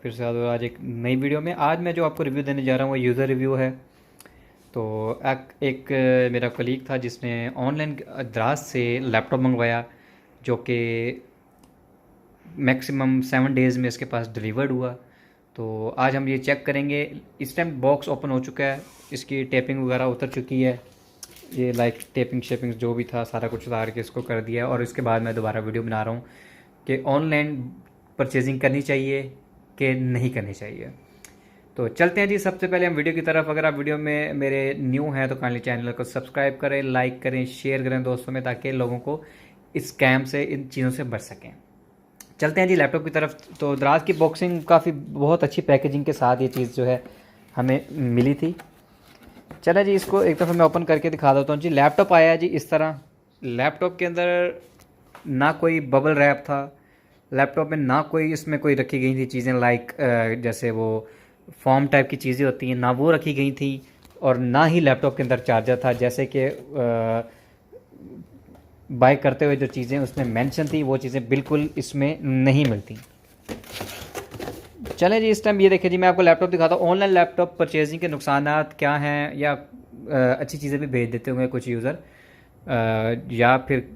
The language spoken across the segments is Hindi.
फिर से आज एक नई वीडियो में। आज मैं जो आपको रिव्यू देने जा रहा हूँ वो यूज़र रिव्यू है। तो एक मेरा कलीग था जिसने ऑनलाइन दराज से लैपटॉप मंगवाया, जो कि मैक्सिमम 7 डेज़ में इसके पास डिलीवर्ड हुआ। तो आज हम ये चेक करेंगे। इस टाइम बॉक्स ओपन हो चुका है, इसकी टेपिंग वगैरह उतर चुकी है। ये लाइक टेपिंग शेपिंग जो भी था सारा कुछ उतार के इसको कर दिया, और इसके बाद मैं दोबारा वीडियो बना रहा हूँ कि ऑनलाइन परचेजिंग करनी चाहिए कि नहीं करनी चाहिए। तो चलते हैं जी, सबसे पहले हम वीडियो की तरफ। अगर आप वीडियो में मेरे न्यू हैं तो काइंडली चैनल को सब्सक्राइब करें, लाइक करें, शेयर करें दोस्तों में, ताकि लोगों को इस स्कैम से, इन चीज़ों से बच सकें। चलते हैं जी लैपटॉप की तरफ। तो दराज की बॉक्सिंग काफ़ी बहुत अच्छी पैकेजिंग के साथ ये चीज़ जो है हमें मिली थी। चले जी, इसको एक दफ़ा मैं ओपन करके दिखा देता हूँ जी। लैपटॉप आया जी इस तरह। लैपटॉप के अंदर ना कोई बबल रैप था, लैपटॉप में ना कोई इसमें कोई रखी गई थी चीज़ें लाइक जैसे वो फॉर्म टाइप की चीज़ें होती हैं, ना वो रखी गई थी। और ना ही लैपटॉप के अंदर चार्जर था, जैसे कि बाय करते हुए जो चीज़ें उसमें मेंशन थी वो चीज़ें बिल्कुल इसमें नहीं मिलती। चलें जी, इस टाइम ये देखिए जी, मैं आपको लैपटॉप दिखाता हूँ। ऑनलाइन लैपटॉप परचेजिंग के नुकसानात क्या हैं, या अच्छी चीज़ें भी भेज देते होंगे कुछ यूज़र, या फिर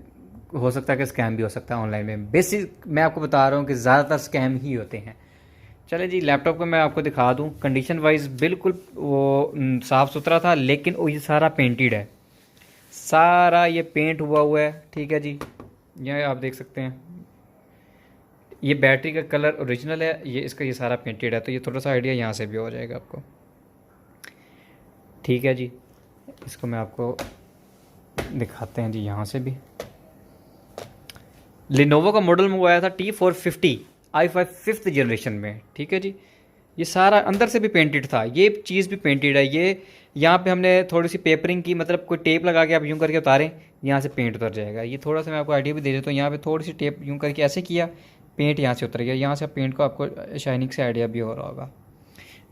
हो सकता है कि स्कैम भी हो सकता है ऑनलाइन में। बेसिक मैं आपको बता रहा हूँ कि ज़्यादातर स्कैम ही होते हैं। चले जी, लैपटॉप को मैं आपको दिखा दूँ। कंडीशन वाइज बिल्कुल वो साफ़ सुथरा था, लेकिन वो ये सारा पेंटेड है, सारा ये पेंट हुआ है। ठीक है जी, ये आप देख सकते हैं। ये बैटरी का कलर ओरिजिनल है, ये इसका ये सारा पेंटेड है। तो ये थोड़ा सा आइडिया यहाँ से भी हो जाएगा आपको। ठीक है जी, इसको मैं आपको दिखाते हैं जी यहाँ से भी। लिनोवो का मॉडल मंगवाया था T450 i5 5th जनरेशन में। ठीक है जी, ये सारा अंदर से भी पेंटेड था, ये चीज़ भी पेंटेड है। ये यहाँ पे हमने थोड़ी सी पेपरिंग की, मतलब कोई टेप लगा के आप यूँ करके उतारें, यहाँ से पेंट उतर जाएगा। ये थोड़ा सा मैं आपको आइडिया भी दे देता हूँ। यहाँ पे थोड़ी सी टेप यूँ करके ऐसे किया, पेंट यहाँ से उतर गया। यहाँ से पेंट को आपको शाइनिंग से आइडिया भी हो रहा होगा।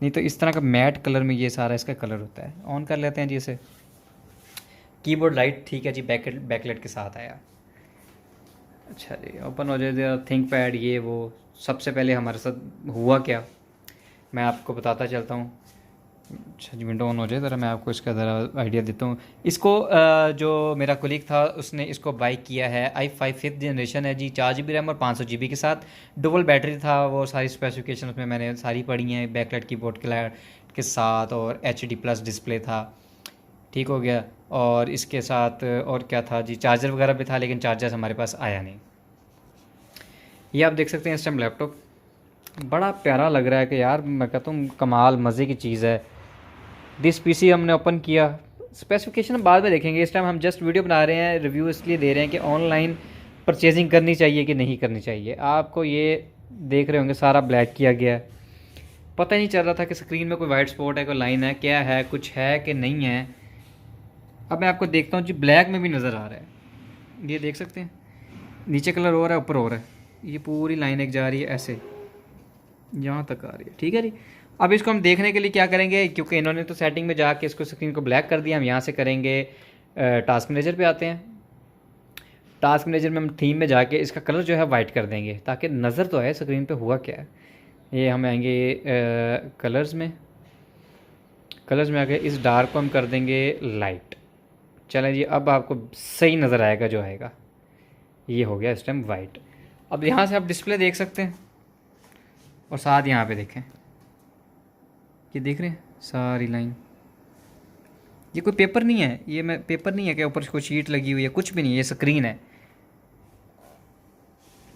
नहीं तो इस तरह का मैट कलर में ये सारा इसका कलर होता है। ऑन कर लेते हैं जी इसे। कीबोर्ड लाइट ठीक है जी, बैकलाइट के साथ आया। अच्छा जी, ओपन हो जाए थिंक पैड, ये वो। सबसे पहले हमारे साथ हुआ क्या मैं आपको बताता चलता हूँ। अच्छा जी, विंडो ऑन हो जाए ज़रा, मैं आपको इसका ज़रा आइडिया देता हूँ। इसको जो मेरा कोलीग था उसने इसको बाई किया है। i5 5th जनरेशन है जी, 4 GB रैम और 500 GB के साथ। डबल बैटरी था, वो सारी स्पेसिफिकेशन उसमें मैंने सारी पढ़ी हैं। बैकलाइट कीबोर्ड के साथ, और HD+ डिस्प्ले था। ठीक हो गया। और इसके साथ और क्या था जी, चार्जर वगैरह भी था, लेकिन चार्जर हमारे पास आया नहीं। ये आप देख सकते हैं इस टाइम लैपटॉप बड़ा प्यारा लग रहा है कि यार मैं कहता हूँ कमाल मज़े की चीज़ है। दिस पीसी हमने ओपन किया, स्पेसिफिकेशन हम बाद में देखेंगे। इस टाइम हम जस्ट वीडियो बना रहे हैं, रिव्यू इसलिए दे रहे हैं कि ऑनलाइन परचेजिंग करनी चाहिए कि नहीं करनी चाहिए। आपको ये देख रहे होंगे सारा ब्लैक किया गया है, पता ही नहीं चल रहा था कि स्क्रीन में कोई वाइट स्पॉट है, कोई लाइन है, क्या है, कुछ है कि नहीं है। अब मैं आपको देखता हूँ जी, ब्लैक में भी नज़र आ रहा है, ये देख सकते हैं। नीचे कलर हो रहा है, ऊपर हो रहा है, ये पूरी लाइन एक जा रही है ऐसे, यहाँ तक आ रही है। ठीक है जी, अब इसको हम देखने के लिए क्या करेंगे, क्योंकि इन्होंने तो सेटिंग में जाके इसको स्क्रीन को ब्लैक कर दिया। हम यहाँ से करेंगे, टास्क मैनेजर पे आते हैं। टास्क मैनेजर में हम थीम में जाके इसका कलर जो है वाइट कर देंगे, ताकि नज़र तो आए स्क्रीन पे हुआ क्या है। ये हम आएंगे कलर्स में आके इस डार्क को हम कर देंगे लाइट। चलें जी, अब आपको सही नज़र आएगा जो आएगा। ये हो गया इस टाइम वाइट। अब यहाँ से आप डिस्प्ले देख सकते हैं, और साथ यहाँ पे देखें, ये देख रहे हैं सारी लाइन। ये कोई पेपर नहीं है, ये मैं पेपर नहीं है कि ऊपर कोई शीट लगी हुई है, कुछ भी नहीं, ये स्क्रीन है।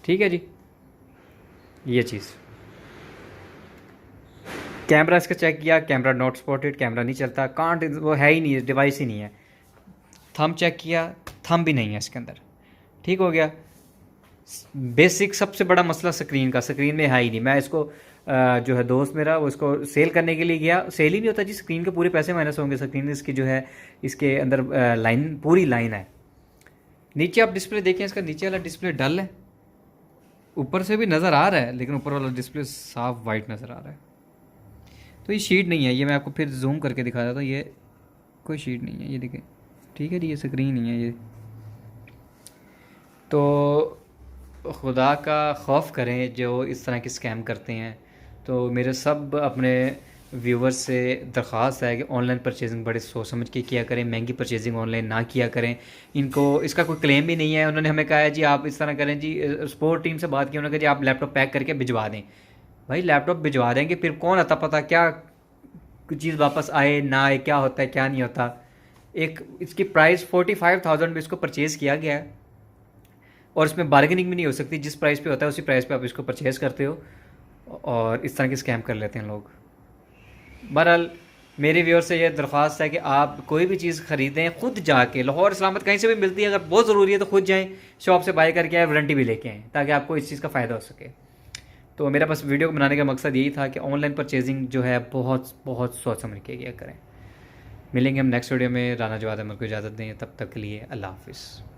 ठीक है जी, ये चीज़। कैमरा इसका चेक किया, कैमरा नॉट स्पॉटेड, कैमरा नहीं चलता, कांट, वो है ही नहीं, डिवाइस ही नहीं है। थंब चेक किया, थंब भी नहीं है इसके अंदर। ठीक हो गया। बेसिक सबसे बड़ा मसला स्क्रीन का, स्क्रीन में है ही नहीं। मैं इसको जो है दोस्त मेरा, वो इसको सेल करने के लिए गया, सेल ही नहीं होता जी, स्क्रीन के पूरे पैसे माइनस होंगे। स्क्रीन इसकी जो है, इसके अंदर लाइन, पूरी लाइन है। नीचे आप डिस्प्ले देखें, इसका नीचे वाला डिस्प्ले डल है, ऊपर से भी नज़र आ रहा है, लेकिन ऊपर वाला डिस्प्ले साफ वाइट नज़र आ रहा है। तो ये शीट नहीं है, ये मैं आपको फिर जूम करके दिखा देता हूँ। ये कोई शीट नहीं है, ये देखें। ठीक है जी, ये स्क्रीन नहीं है ये। तो खुदा का खौफ करें जो इस तरह की स्कैम करते हैं। तो मेरे सब अपने व्यूवर्स से दरख्वास्त है कि ऑनलाइन परचेजिंग बड़े सोच समझ के किया करें, महंगी परचेजिंग ऑनलाइन ना किया करें। इनको इसका कोई क्लेम भी नहीं है। उन्होंने हमें कहा है जी आप इस तरह करें जी, सपोर्ट टीम से बात की, उन्होंने कहा जी आप लैपटॉप पैक करके भिजवा दें। भाई लैपटॉप भिजवा देंगे, फिर कौन आता पता क्या चीज़ वापस आए ना आए, क्या होता है क्या नहीं होता। एक इसकी प्राइस 45,000 में इसको परचेज़ किया गया है और इसमें बार्गेनिंग भी नहीं हो सकती। जिस प्राइस पे होता है उसी प्राइस पे आप इसको परचेज़ करते हो और इस तरह के स्कैम कर लेते हैं लोग। बहरहाल मेरे व्यूअर से ये दरख्वास्त है कि आप कोई भी चीज़ ख़रीदें खुद जाके, लाहौर इस्लामाबाद कहीं से भी मिलती है, अगर बहुत ज़रूरी है तो खुद जाएँ शॉप से बाय करके आए, वारंटी भी लेके आएँ ताकि आपको इस चीज़ का फ़ायदा हो सके। तो मेरा बस वीडियो को बनाने का मकसद यही था कि ऑनलाइन परचेजिंग जो है बहुत बहुत सोच समझ के किया करें। मिलेंगे हम नेक्स्ट वीडियो में। राना जवाद अहमद को इजाज़त दें, तब तक के लिए अल्लाह हाफ़िज़।